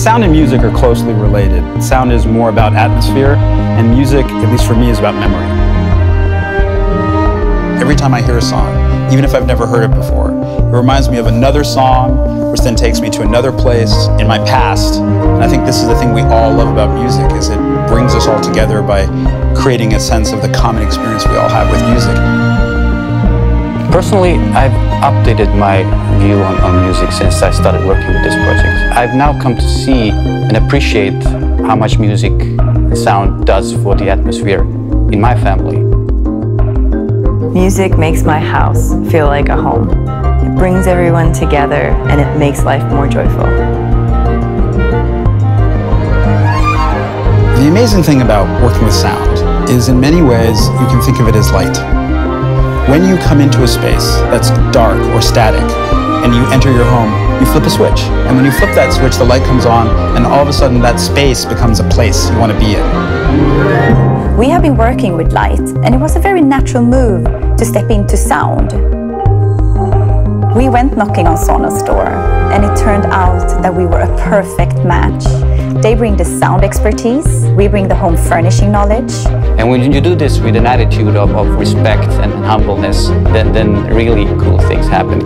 Sound and music are closely related. Sound is more about atmosphere, and music, at least for me, is about memory. Every time I hear a song, even if I've never heard it before, it reminds me of another song, which then takes me to another place in my past. And I think this is the thing we all love about music, is it brings us all together by creating a sense of the common experience we all have with music. Personally, I've updated my view on music since I started working with this project. I've now come to see and appreciate how much music and sound does for the atmosphere in my family. Music makes my house feel like a home. It brings everyone together and it makes life more joyful. The amazing thing about working with sound is in many ways you can think of it as light. When you come into a space that's dark or static and you enter your home, you flip a switch. And when you flip that switch, the light comes on and all of a sudden that space becomes a place you want to be in. We have been working with light and it was a very natural move to step into sound. We went knocking on Sonos' door and it turned out that we were a perfect match. They bring the sound expertise, we bring the home furnishing knowledge. And when you do this with an attitude of respect and humbleness, then really cool things happen.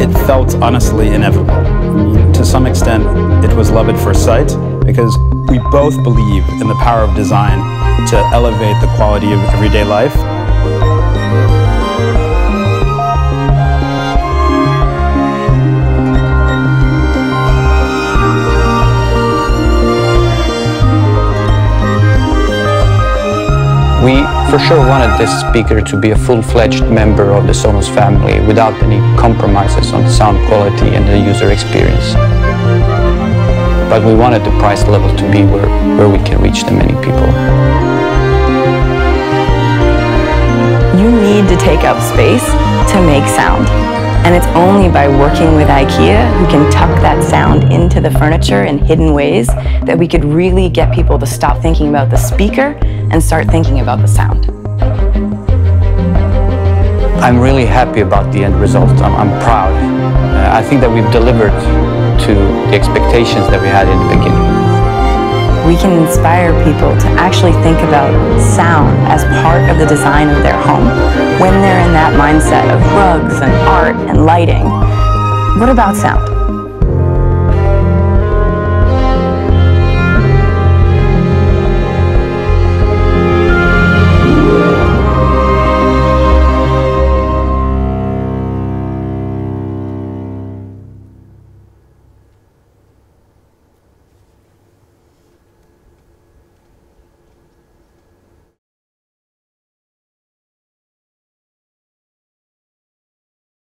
It felt honestly inevitable. To some extent, it was love at first sight because we both believe in the power of design to elevate the quality of everyday life. We for sure wanted this speaker to be a full-fledged member of the Sonos family without any compromises on sound quality and the user experience. But we wanted the price level to be where we can reach the many people. You need to take up space to make sound. And it's only by working with IKEA, who can tuck that sound into the furniture in hidden ways, that we could really get people to stop thinking about the speaker and start thinking about the sound. I'm really happy about the end result. I'm proud. I think that we've delivered to the expectations that we had in the beginning. We can inspire people to actually think about sound as part of the design of their home when they're in that mindset of rugs and art and lighting. What about sound?